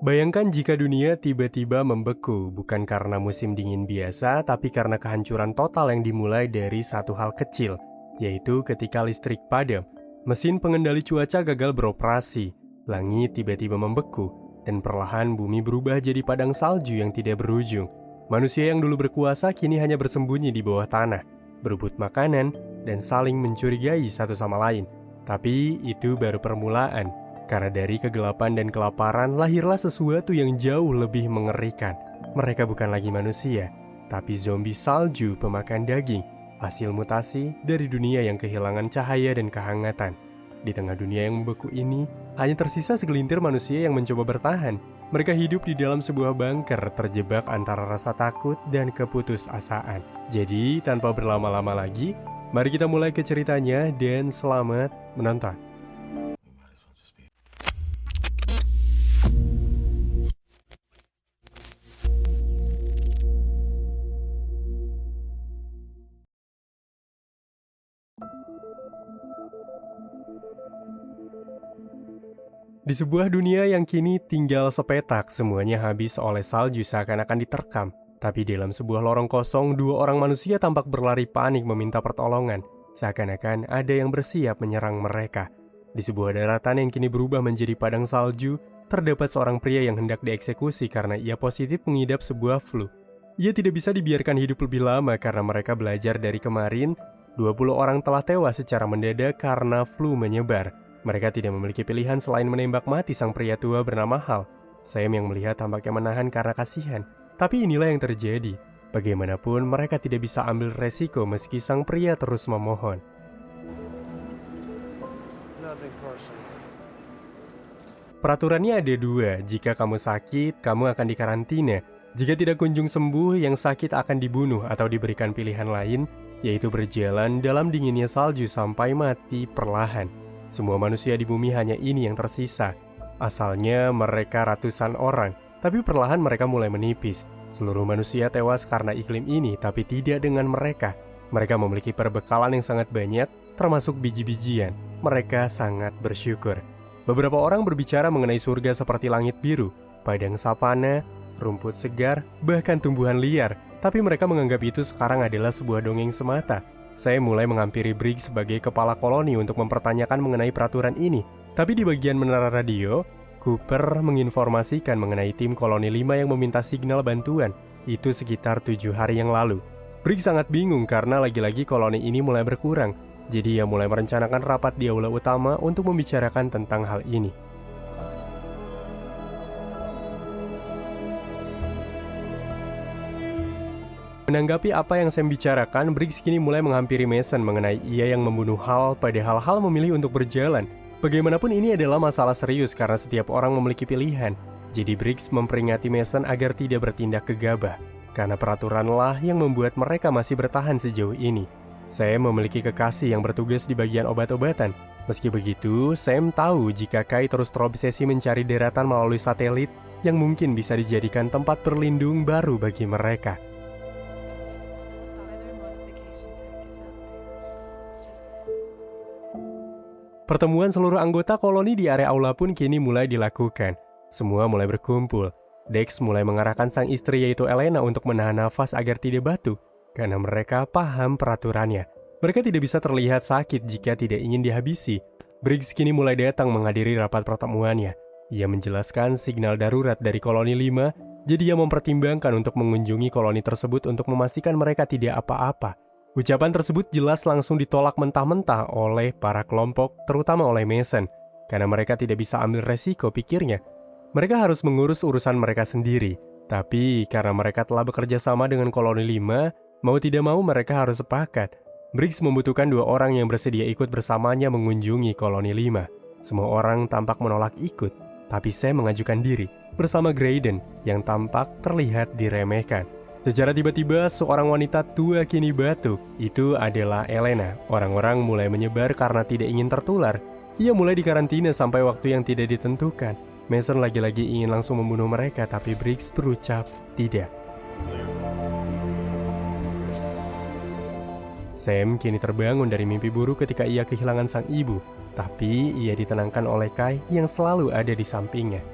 Bayangkan jika dunia tiba-tiba membeku, bukan karena musim dingin biasa, tapi karena kehancuran total yang dimulai dari satu hal kecil, yaitu ketika listrik padam, mesin pengendali cuaca gagal beroperasi, langit tiba-tiba membeku, dan perlahan bumi berubah jadi padang salju yang tidak berujung. Manusia yang dulu berkuasa kini hanya bersembunyi di bawah tanah, berebut makanan, dan saling mencurigai satu sama lain. Tapi itu baru permulaan. Karena dari kegelapan dan kelaparan lahirlah sesuatu yang jauh lebih mengerikan. Mereka bukan lagi manusia, tapi zombie salju pemakan daging, hasil mutasi dari dunia yang kehilangan cahaya dan kehangatan. Di tengah dunia yang membeku ini, hanya tersisa segelintir manusia yang mencoba bertahan. Mereka hidup di dalam sebuah bunker, terjebak antara rasa takut dan keputusasaan. Jadi, tanpa berlama-lama lagi, mari kita mulai ke ceritanya dan selamat menonton. Di sebuah dunia yang kini tinggal sepetak, semuanya habis oleh salju seakan-akan diterkam. Tapi dalam sebuah lorong kosong, dua orang manusia tampak berlari panik meminta pertolongan. Seakan-akan ada yang bersiap menyerang mereka. Di sebuah daratan yang kini berubah menjadi padang salju, terdapat seorang pria yang hendak dieksekusi karena ia positif mengidap sebuah flu. Ia tidak bisa dibiarkan hidup lebih lama karena mereka belajar dari kemarin, 20 orang telah tewas secara mendadak karena flu menyebar. Mereka tidak memiliki pilihan selain menembak mati sang pria tua bernama Hal. Sam yang melihat tampaknya menahan karena kasihan. Tapi inilah yang terjadi. Bagaimanapun mereka tidak bisa ambil resiko meski sang pria terus memohon. Peraturannya ada dua. Jika kamu sakit, kamu akan dikarantina. Jika tidak kunjung sembuh, yang sakit akan dibunuh atau diberikan pilihan lain, yaitu berjalan dalam dinginnya salju sampai mati perlahan. Semua manusia di bumi hanya ini yang tersisa. Asalnya mereka ratusan orang, tapi perlahan mereka mulai menipis. Seluruh manusia tewas karena iklim ini, tapi tidak dengan mereka. Mereka memiliki perbekalan yang sangat banyak, termasuk biji-bijian. Mereka sangat bersyukur. Beberapa orang berbicara mengenai surga seperti langit biru, padang savana, rumput segar, bahkan tumbuhan liar. Tapi mereka menganggap itu sekarang adalah sebuah dongeng semata. Saya mulai menghampiri Briggs sebagai kepala koloni untuk mempertanyakan mengenai peraturan ini. Tapi di bagian menara radio, Cooper menginformasikan mengenai tim koloni 5 yang meminta signal bantuan. Itu sekitar 7 hari yang lalu. Briggs sangat bingung karena lagi-lagi koloni ini mulai berkurang. Jadi ia mulai merencanakan rapat di aula utama untuk membicarakan tentang hal ini. Menanggapi apa yang Sam bicarakan, Briggs kini mulai menghampiri Mason mengenai ia yang membunuh Hal padahal Hal memilih untuk berjalan. Bagaimanapun ini adalah masalah serius karena setiap orang memiliki pilihan. Jadi Briggs memperingati Mason agar tidak bertindak gegabah. Karena peraturanlah yang membuat mereka masih bertahan sejauh ini. Sam memiliki kekasih yang bertugas di bagian obat-obatan. Meski begitu, Sam tahu jika Kai terus terobsesi mencari daratan melalui satelit yang mungkin bisa dijadikan tempat berlindung baru bagi mereka. Pertemuan seluruh anggota koloni di area aula pun kini mulai dilakukan. Semua mulai berkumpul. Dex mulai mengarahkan sang istri yaitu Elena untuk menahan nafas agar tidak batuk, karena mereka paham peraturannya. Mereka tidak bisa terlihat sakit jika tidak ingin dihabisi. Briggs kini mulai datang menghadiri rapat pertemuannya. Ia menjelaskan signal darurat dari koloni 5, jadi ia mempertimbangkan untuk mengunjungi koloni tersebut untuk memastikan mereka tidak apa-apa. Ucapan tersebut jelas langsung ditolak mentah-mentah oleh para kelompok, terutama oleh Mason. Karena mereka tidak bisa ambil resiko, pikirnya. Mereka harus mengurus urusan mereka sendiri. Tapi karena mereka telah bekerja sama dengan koloni 5, mau tidak mau mereka harus sepakat. Briggs membutuhkan 2 orang yang bersedia ikut bersamanya mengunjungi koloni 5. Semua orang tampak menolak ikut, tapi Sam mengajukan diri bersama Graydon yang tampak terlihat diremehkan. Secara tiba-tiba, seorang wanita tua kini batuk. Itu adalah Elena. Orang-orang mulai menyebar karena tidak ingin tertular. Ia mulai dikarantina sampai waktu yang tidak ditentukan. Mason lagi-lagi ingin langsung membunuh mereka, tapi Briggs berucap tidak. Sam kini terbangun dari mimpi buruk ketika ia kehilangan sang ibu, tapi ia ditenangkan oleh Kai yang selalu ada di sampingnya.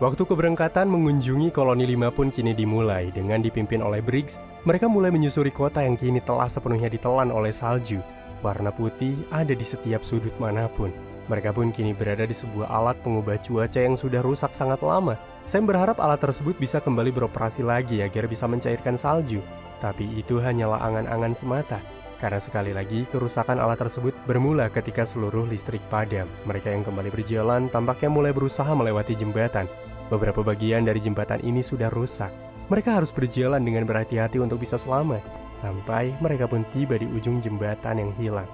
Waktu keberangkatan mengunjungi koloni 5 pun kini dimulai. Dengan dipimpin oleh Briggs, mereka mulai menyusuri kota yang kini telah sepenuhnya ditelan oleh salju. Warna putih ada di setiap sudut manapun. Mereka pun kini berada di sebuah alat pengubah cuaca yang sudah rusak sangat lama. Sam berharap alat tersebut bisa kembali beroperasi lagi agar bisa mencairkan salju. Tapi itu hanyalah angan-angan semata. Karena sekali lagi, kerusakan alat tersebut bermula ketika seluruh listrik padam. Mereka yang kembali berjalan tampaknya mulai berusaha melewati jembatan. Beberapa bagian dari jembatan ini sudah rusak. Mereka harus berjalan dengan berhati-hati untuk bisa selamat. Sampai mereka pun tiba di ujung jembatan yang hilang.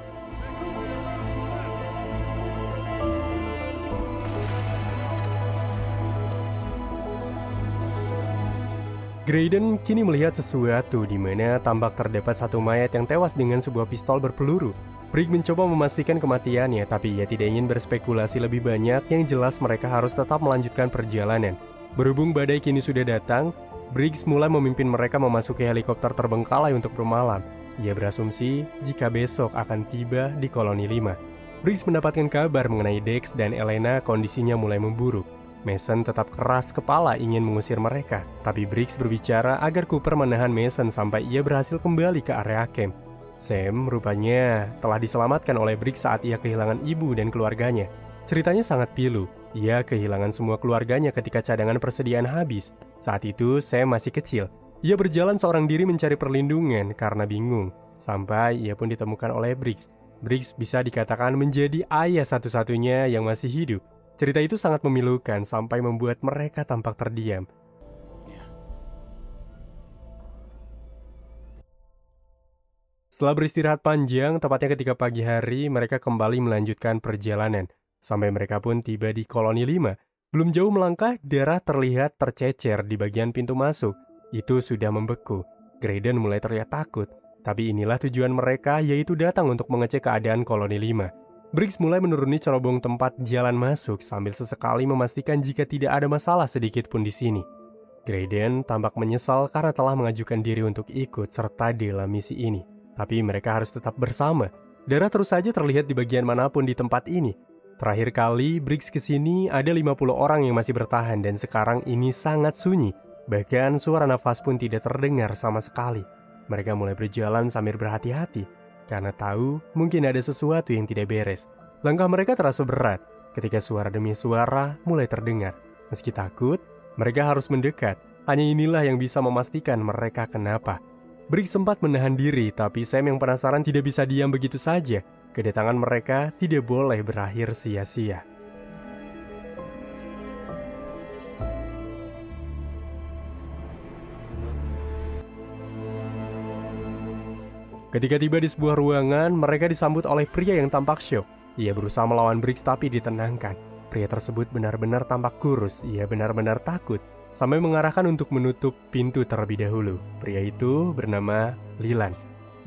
Graydon kini melihat sesuatu di mana tampak terdapat satu mayat yang tewas dengan sebuah pistol berpeluru. Briggs mencoba memastikan kematiannya, tapi ia tidak ingin berspekulasi lebih banyak. Yang jelas mereka harus tetap melanjutkan perjalanan. Berhubung badai kini sudah datang, Briggs mulai memimpin mereka memasuki helikopter terbengkalai untuk bermalam. Ia berasumsi jika besok akan tiba di koloni 5. Briggs mendapatkan kabar mengenai Dex dan Elena kondisinya mulai memburuk. Mason tetap keras kepala ingin mengusir mereka, tapi Briggs berbicara agar Cooper menahan Mason sampai ia berhasil kembali ke area camp. Sam rupanya telah diselamatkan oleh Briggs saat ia kehilangan ibu dan keluarganya. Ceritanya sangat pilu. Ia kehilangan semua keluarganya ketika cadangan persediaan habis. Saat itu Sam masih kecil. Ia berjalan seorang diri mencari perlindungan karena bingung, sampai ia pun ditemukan oleh Briggs. Briggs bisa dikatakan menjadi ayah satu-satunya yang masih hidup. Cerita itu sangat memilukan sampai membuat mereka tampak terdiam. Setelah beristirahat panjang, tepatnya ketika pagi hari, mereka kembali melanjutkan perjalanan. Sampai mereka pun tiba di koloni 5. Belum jauh melangkah, darah terlihat tercecer di bagian pintu masuk. Itu sudah membeku. Graydon mulai terlihat takut. Tapi inilah tujuan mereka, yaitu datang untuk mengecek keadaan koloni 5. Briggs mulai menuruni cerobong tempat jalan masuk sambil sesekali memastikan jika tidak ada masalah sedikit pun di sini. Graydon tampak menyesal karena telah mengajukan diri untuk ikut serta dalam misi ini. Tapi mereka harus tetap bersama. Darah terus saja terlihat di bagian manapun di tempat ini. Terakhir kali Briggs kesini ada 50 orang yang masih bertahan dan sekarang ini sangat sunyi. Bahkan suara nafas pun tidak terdengar sama sekali. Mereka mulai berjalan sambil berhati-hati. Karena tahu mungkin ada sesuatu yang tidak beres. Langkah mereka terasa berat ketika suara demi suara mulai terdengar. Meski takut, mereka harus mendekat. Hanya inilah yang bisa memastikan mereka kenapa. Briggs sempat menahan diri, tapi Sam yang penasaran tidak bisa diam begitu saja. Kedatangan mereka tidak boleh berakhir sia-sia. Ketika tiba di sebuah ruangan, mereka disambut oleh pria yang tampak syok. Ia berusaha melawan Briggs tapi ditenangkan. Pria tersebut benar-benar tampak kurus, ia benar-benar takut. Sampai mengarahkan untuk menutup pintu terlebih dahulu. Pria itu bernama Leland.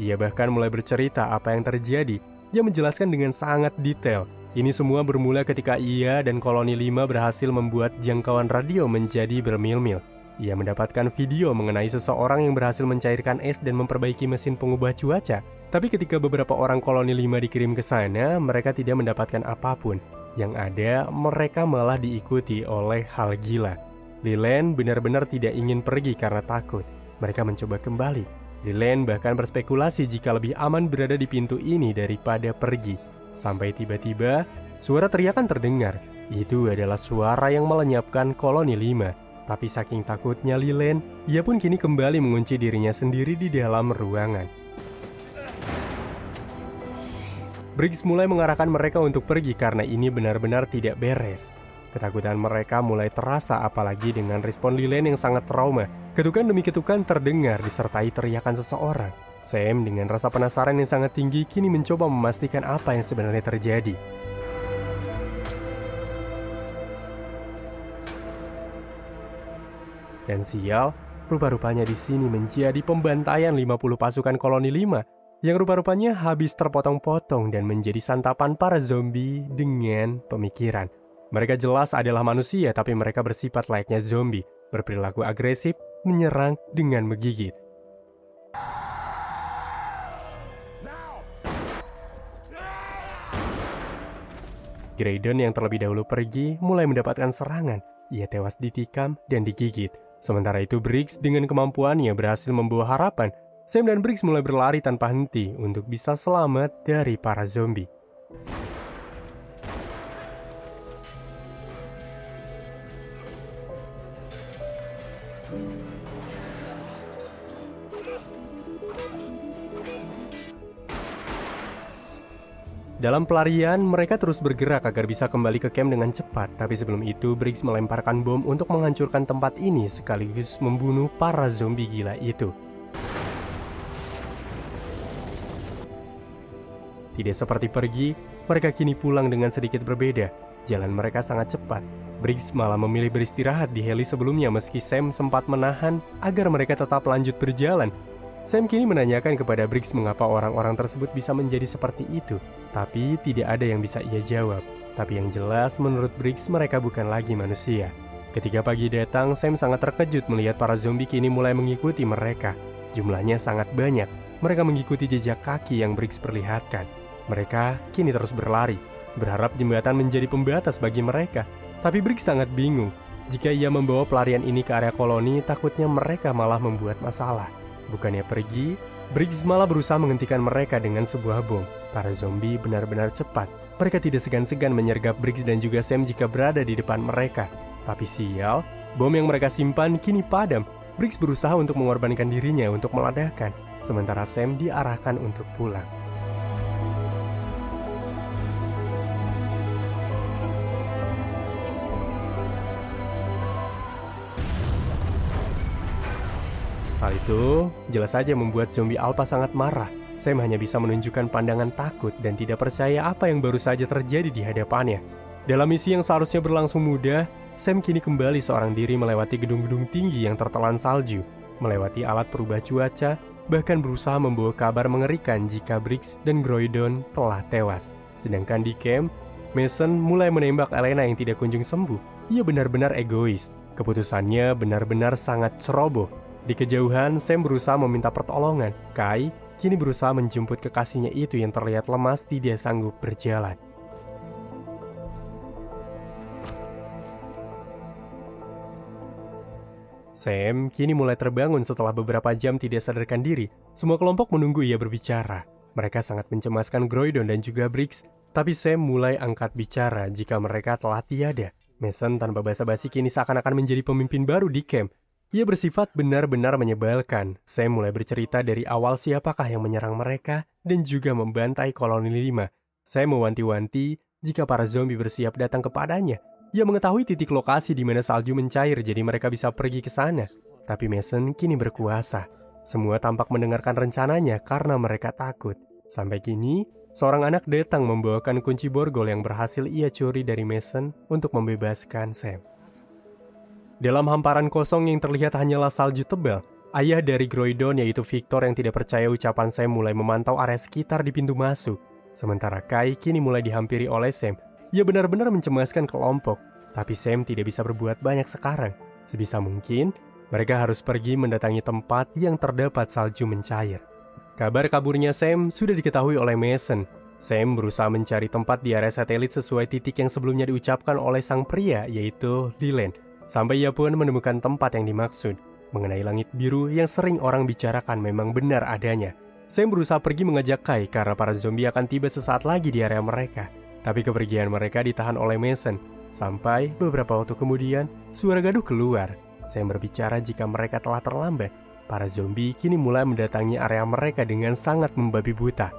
Ia bahkan mulai bercerita apa yang terjadi. Ia menjelaskan dengan sangat detail. Ini semua bermula ketika ia dan koloni 5 berhasil membuat jangkauan radio menjadi bermil-mil. Ia mendapatkan video mengenai seseorang yang berhasil mencairkan es dan memperbaiki mesin pengubah cuaca. Tapi ketika beberapa orang koloni 5 dikirim ke sana, mereka tidak mendapatkan apapun. Yang ada, mereka malah diikuti oleh hal gila. Leland benar-benar tidak ingin pergi karena takut. Mereka mencoba kembali. Leland bahkan berspekulasi jika lebih aman berada di pintu ini daripada pergi. Sampai tiba-tiba, suara teriakan terdengar. Itu adalah suara yang melenyapkan koloni 5. Tapi saking takutnya Leland, ia pun kini kembali mengunci dirinya sendiri di dalam ruangan. Briggs mulai mengarahkan mereka untuk pergi karena ini benar-benar tidak beres. Ketakutan mereka mulai terasa apalagi dengan respon Leland yang sangat trauma. Ketukan demi ketukan terdengar disertai teriakan seseorang. Sam dengan rasa penasaran yang sangat tinggi kini mencoba memastikan apa yang sebenarnya terjadi. Dan sial, rupa-rupanya di sini menjadi pembantaian 50 pasukan koloni 5 yang rupa-rupanya habis terpotong-potong dan menjadi santapan para zombie dengan pemikiran. Mereka jelas adalah manusia, tapi mereka bersifat layaknya zombie, berperilaku agresif, menyerang dengan menggigit. Graydon yang terlebih dahulu pergi mulai mendapatkan serangan. Ia tewas ditikam dan digigit. Sementara itu Briggs dengan kemampuannya berhasil membawa harapan. Sam dan Briggs mulai berlari tanpa henti untuk bisa selamat dari para zombie. Dalam pelarian, mereka terus bergerak agar bisa kembali ke camp dengan cepat. Tapi sebelum itu, Briggs melemparkan bom untuk menghancurkan tempat ini sekaligus membunuh para zombie gila itu. Tidak seperti pergi, mereka kini pulang dengan sedikit berbeda. Jalan mereka sangat cepat. Briggs malah memilih beristirahat di heli sebelumnya meski Sam sempat menahan agar mereka tetap lanjut berjalan. Sam kini menanyakan kepada Briggs mengapa orang-orang tersebut bisa menjadi seperti itu, tapi tidak ada yang bisa ia jawab. Tapi yang jelas menurut Briggs mereka bukan lagi manusia. Ketika pagi datang, Sam sangat terkejut melihat para zombie kini mulai mengikuti mereka. Jumlahnya sangat banyak, mereka mengikuti jejak kaki yang Briggs perlihatkan. Mereka kini terus berlari, berharap jembatan menjadi pembatas bagi mereka. Tapi Briggs sangat bingung, jika ia membawa pelarian ini ke area koloni, takutnya mereka malah membuat masalah. Bukannya pergi, Briggs malah berusaha menghentikan mereka dengan sebuah bom. Para zombie benar-benar cepat. Mereka tidak segan-segan menyergap Briggs dan juga Sam jika berada di depan mereka. Tapi sial, bom yang mereka simpan kini padam. Briggs berusaha untuk mengorbankan dirinya untuk meledakkan, sementara Sam diarahkan untuk pulang. Hal itu jelas saja membuat zombie alpha sangat marah. Sam hanya bisa menunjukkan pandangan takut dan tidak percaya apa yang baru saja terjadi di hadapannya. Dalam misi yang seharusnya berlangsung mudah, Sam kini kembali seorang diri melewati gedung-gedung tinggi yang tertelan salju, melewati alat perubah cuaca, bahkan berusaha membawa kabar mengerikan jika Briggs dan Graydon telah tewas. Sedangkan di camp, Mason mulai menembak Elena yang tidak kunjung sembuh. Ia benar-benar egois. Keputusannya benar-benar sangat ceroboh. Di kejauhan, Sam berusaha meminta pertolongan. Kai kini berusaha menjemput kekasihnya itu yang terlihat lemas tidak sanggup berjalan. Sam kini mulai terbangun setelah beberapa jam tidak sadarkan diri. Semua kelompok menunggu ia berbicara. Mereka sangat mencemaskan Graydon dan juga Briggs, tapi Sam mulai angkat bicara jika mereka telah tiada. Mason tanpa basa-basi kini seakan-akan menjadi pemimpin baru di camp. Ia bersifat benar-benar menyebalkan. Sam mulai bercerita dari awal siapakah yang menyerang mereka dan juga membantai koloni 5. Sam mewanti-wanti jika para zombie bersiap datang kepadanya. Ia mengetahui titik lokasi di mana salju mencair jadi mereka bisa pergi ke sana. Tapi Mason kini berkuasa. Semua tampak mendengarkan rencananya karena mereka takut. Sampai kini, seorang anak datang membawakan kunci borgol yang berhasil ia curi dari Mason untuk membebaskan Sam. Dalam hamparan kosong yang terlihat hanyalah salju tebal, ayah dari Graydon yaitu Victor yang tidak percaya ucapan Sam mulai memantau area sekitar di pintu masuk. Sementara Kai kini mulai dihampiri oleh Sam. Ia benar-benar mencemaskan kelompok, tapi Sam tidak bisa berbuat banyak sekarang. Sebisa mungkin, mereka harus pergi mendatangi tempat yang terdapat salju mencair. Kabar kaburnya Sam sudah diketahui oleh Mason. Sam berusaha mencari tempat di area satelit sesuai titik yang sebelumnya diucapkan oleh sang pria yaitu Dylan. Sampai ia pun menemukan tempat yang dimaksud. Mengenai langit biru yang sering orang bicarakan memang benar adanya. Sam berusaha pergi mengajak Kai karena para zombie akan tiba sesaat lagi di area mereka. Tapi kepergian mereka ditahan oleh Mason. Sampai beberapa waktu kemudian, suara gaduh keluar. Sam berbicara jika mereka telah terlambat. Para zombie kini mulai mendatangi area mereka dengan sangat membabi buta.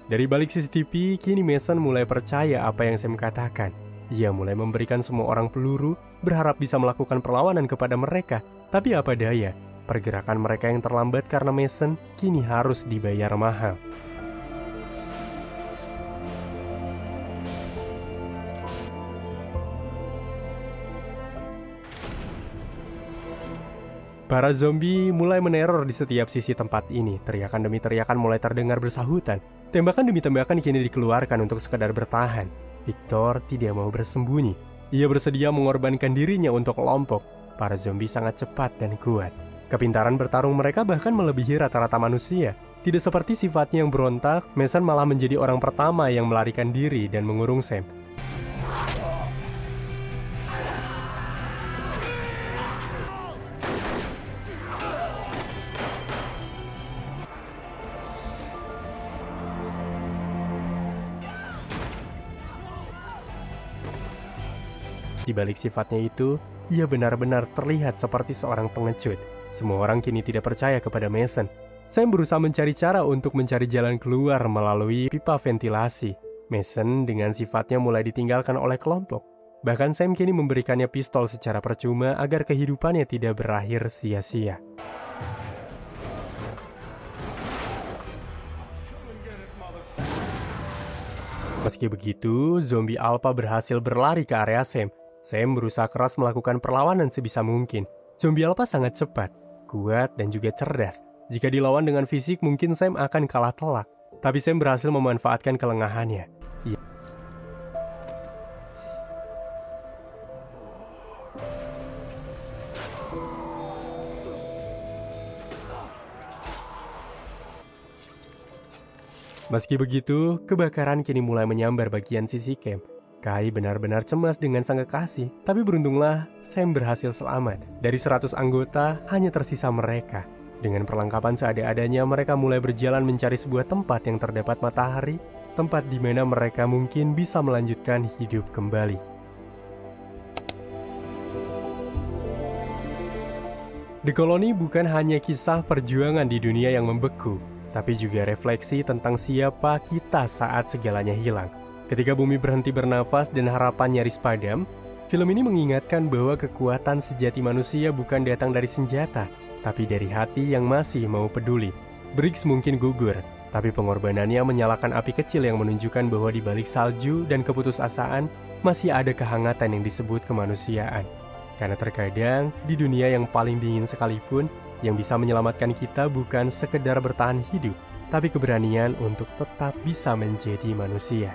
Dari balik CCTV, kini Mason mulai percaya apa yang Sam katakan. Ia mulai memberikan semua orang peluru, berharap bisa melakukan perlawanan kepada mereka. Tapi apa daya, pergerakan mereka yang terlambat karena Mason kini harus dibayar mahal. Para zombie mulai meneror di setiap sisi tempat ini. Teriakan demi teriakan mulai terdengar bersahutan. Tembakan demi tembakan kini dikeluarkan untuk sekedar bertahan. Victor tidak mau bersembunyi. Ia bersedia mengorbankan dirinya untuk kelompok. Para zombie sangat cepat dan kuat. Kepintaran bertarung mereka bahkan melebihi rata-rata manusia. Tidak seperti sifatnya yang berontak, Mason malah menjadi orang pertama yang melarikan diri dan mengurung Sam. Di balik sifatnya itu, ia benar-benar terlihat seperti seorang pengecut. Semua orang kini tidak percaya kepada Mason. Sam berusaha mencari cara untuk mencari jalan keluar melalui pipa ventilasi. Mason dengan sifatnya mulai ditinggalkan oleh kelompok. Bahkan Sam kini memberikannya pistol secara percuma agar kehidupannya tidak berakhir sia-sia. Meski begitu, zombie alpha berhasil berlari ke area Sam. Sam berusaha keras melakukan perlawanan sebisa mungkin. Zombie alpha sangat cepat, kuat, dan juga cerdas. Jika dilawan dengan fisik, mungkin Sam akan kalah telak. Tapi Sam berhasil memanfaatkan kelengahannya. Meski begitu, kebakaran kini mulai menyambar bagian sisi camp. Kai benar-benar cemas dengan sang kekasih, tapi beruntunglah Sam berhasil selamat. Dari 100 anggota, hanya tersisa mereka. Dengan perlengkapan seada-adanya, mereka mulai berjalan mencari sebuah tempat yang terdapat matahari, tempat di mana mereka mungkin bisa melanjutkan hidup kembali. The Colony bukan hanya kisah perjuangan di dunia yang membeku, tapi juga refleksi tentang siapa kita saat segalanya hilang. Ketika bumi berhenti bernafas dan harapan nyaris padam, film ini mengingatkan bahwa kekuatan sejati manusia bukan datang dari senjata, tapi dari hati yang masih mau peduli. Briggs mungkin gugur, tapi pengorbanannya menyalakan api kecil yang menunjukkan bahwa di balik salju dan keputusasaan masih ada kehangatan yang disebut kemanusiaan. Karena terkadang, di dunia yang paling dingin sekalipun, yang bisa menyelamatkan kita bukan sekedar bertahan hidup, tapi keberanian untuk tetap bisa menjadi manusia.